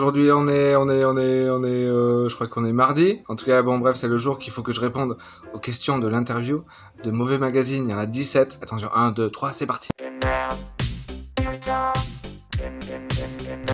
aujourd'hui je crois qu'on est mardi. En tout cas, bon bref, c'est le jour qu'il faut que je réponde aux questions de l'interview de Mauvais Magazine. Il y en a 17. Attention, 1, 2, 3, c'est parti.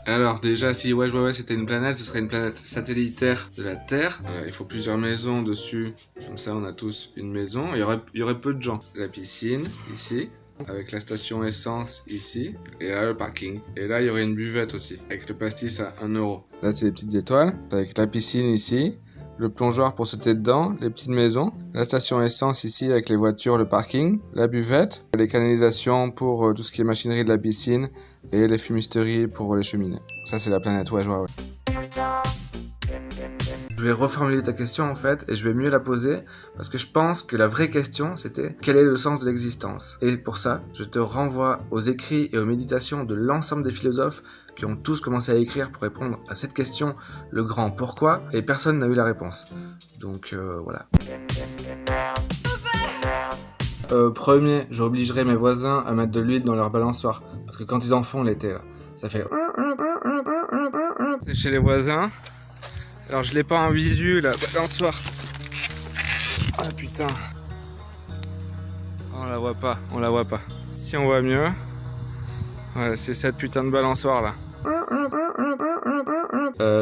Alors déjà, si ouais, c'était une planète, ce serait une planète satellitaire de la Terre. Il faut plusieurs maisons dessus, comme ça on a tous une maison. Il y aurait peu de gens. La piscine, ici, avec la station essence, ici. Et là, le parking. Et là, il y aurait une buvette aussi, avec le pastis à 1€. Là, c'est les petites étoiles, avec la piscine ici. Le plongeoir pour sauter dedans, les petites maisons, la station essence ici avec les voitures, le parking, la buvette, les canalisations pour tout ce qui est machinerie de la piscine et les fumisteries pour les cheminées. Ça c'est la planète, ouais. Je vais reformuler ta question en fait et je vais mieux la poser parce que je pense que la vraie question c'était quel est le sens de l'existence. Et pour ça, je te renvoie aux écrits et aux méditations de l'ensemble des philosophes qui ont tous commencé à écrire pour répondre à cette question, le grand pourquoi, et personne n'a eu la réponse. Donc voilà. Premier, j'obligerai mes voisins à mettre de l'huile dans leur balançoire, parce que quand ils en font l'été là, ça fait... C'est chez les voisins. Alors je l'ai pas en visu la balançoire. Ah putain. On la voit pas. Si on voit mieux, voilà, c'est cette putain de balançoire là.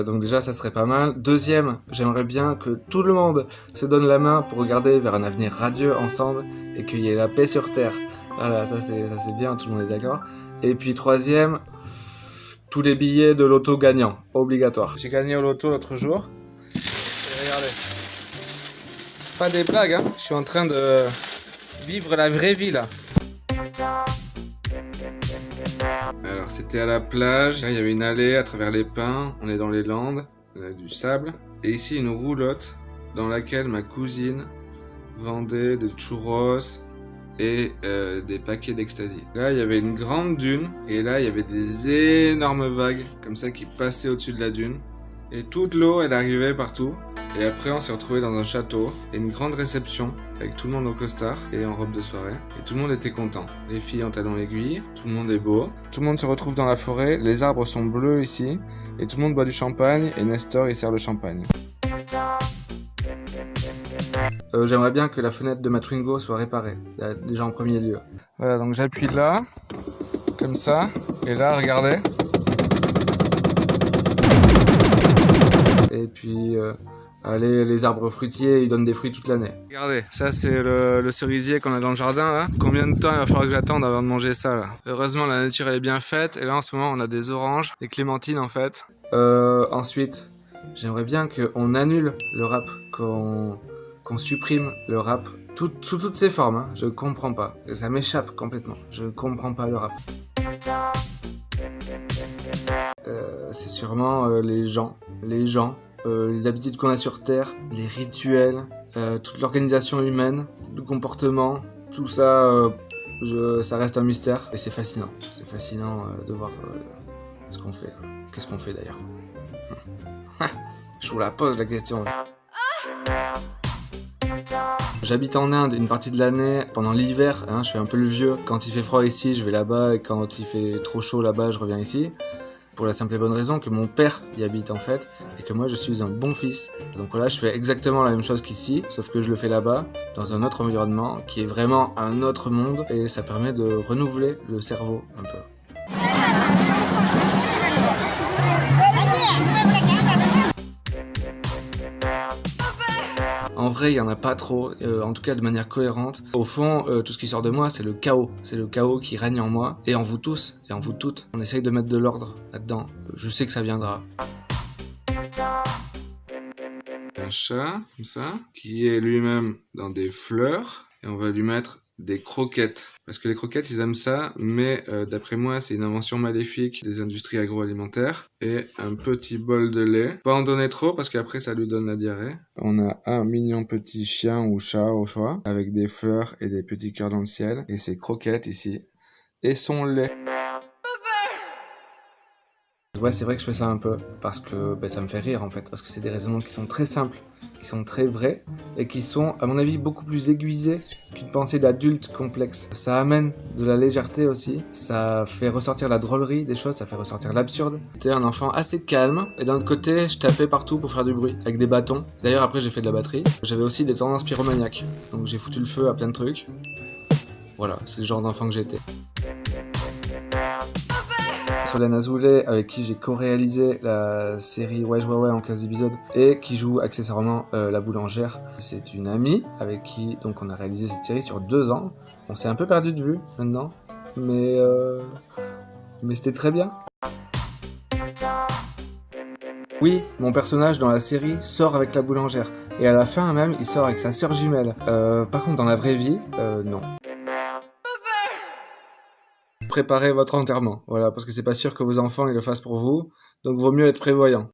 Donc déjà ça serait pas mal. Deuxième, j'aimerais bien que tout le monde se donne la main pour regarder vers un avenir radieux ensemble et qu'il y ait la paix sur terre. Voilà, ça c'est bien, tout le monde est d'accord. Et puis troisième, tous les billets de loto gagnants, obligatoire. J'ai gagné au loto l'autre jour. Et regardez, c'est pas des blagues, hein. Je suis en train de vivre la vraie vie là. Alors c'était à la plage, là, il y avait une allée à travers les pins, on est dans les Landes, on a du sable, et ici une roulotte dans laquelle ma cousine vendait des churros et des paquets d'ecstasy. Là il y avait une grande dune, et là il y avait des énormes vagues comme ça qui passaient au-dessus de la dune, et toute l'eau elle arrivait partout. Et après on s'est retrouvé dans un château et une grande réception avec tout le monde au costard et en robe de soirée. Et tout le monde était content. Les filles en talons aiguilles, tout le monde est beau. Tout le monde se retrouve dans la forêt, les arbres sont bleus ici. Et tout le monde boit du champagne et Nestor il sert le champagne. J'aimerais bien que la fenêtre de ma Twingo soit réparée, déjà en premier lieu. Voilà, donc j'appuie là, comme ça. Et là, regardez. Et puis... allez, les arbres fruitiers, ils donnent des fruits toute l'année. Regardez, ça c'est le cerisier qu'on a dans le jardin là. Combien de temps il va falloir que j'attende avant de manger ça là? Heureusement la nature elle est bien faite et là en ce moment on a des oranges, des clémentines en fait. Ensuite, j'aimerais bien qu'on annule le rap, qu'on supprime le rap sous toutes ses formes. Hein. Je comprends pas, ça m'échappe complètement. Je comprends pas le rap. C'est sûrement les gens. Les habitudes qu'on a sur Terre, les rituels, toute l'organisation humaine, le comportement, tout ça, ça reste un mystère et c'est fascinant. C'est fascinant de voir ce qu'on fait. Qu'est-ce qu'on fait d'ailleurs? Je vous la pose la question. J'habite en Inde une partie de l'année pendant l'hiver, hein, je fais un peu le vieux. Quand il fait froid ici, je vais là-bas et quand il fait trop chaud là-bas, je reviens ici. Pour la simple et bonne raison que mon père y habite en fait, et que moi je suis un bon fils. Donc voilà, je fais exactement la même chose qu'ici, sauf que je le fais là-bas, dans un autre environnement, qui est vraiment un autre monde, et ça permet de renouveler le cerveau un peu. En vrai, il n'y en a pas trop, en tout cas de manière cohérente. Au fond, tout ce qui sort de moi, c'est le chaos. C'est le chaos qui règne en moi, et en vous tous, et en vous toutes. On essaye de mettre de l'ordre là-dedans. Je sais que ça viendra. Un chat, comme ça, qui est lui-même dans des fleurs, et on va lui mettre des croquettes. Parce que les croquettes, ils aiment ça, mais d'après moi, c'est une invention maléfique des industries agroalimentaires. Et un petit bol de lait. Pas en donner trop, parce qu'après, ça lui donne la diarrhée. On a un mignon petit chien ou chat au choix, avec des fleurs et des petits cœurs dans le ciel. Et ses croquettes ici. Et son lait. Ouais, c'est vrai que je fais ça un peu, parce que ça me fait rire en fait, parce que c'est des raisonnements qui sont très simples, qui sont très vraies et qui sont, à mon avis, beaucoup plus aiguisées qu'une pensée d'adulte complexe. Ça amène de la légèreté aussi, ça fait ressortir la drôlerie des choses, ça fait ressortir l'absurde. J'étais un enfant assez calme, et d'un autre côté, je tapais partout pour faire du bruit, avec des bâtons. D'ailleurs, après, j'ai fait de la batterie. J'avais aussi des tendances pyromaniaques, donc j'ai foutu le feu à plein de trucs. Voilà, c'est le genre d'enfant que j'étais. Solène Azoulay, avec qui j'ai co-réalisé la série Ouais en 15 épisodes et qui joue accessoirement la boulangère. C'est une amie avec qui donc on a réalisé cette série sur 2 ans. On s'est un peu perdu de vue maintenant, mais c'était très bien. Oui, mon personnage dans la série sort avec la boulangère et à la fin même il sort avec sa sœur jumelle. Par contre dans la vraie vie, non. Préparez votre enterrement, voilà, parce que c'est pas sûr que vos enfants ils le fassent pour vous, donc vaut mieux être prévoyant.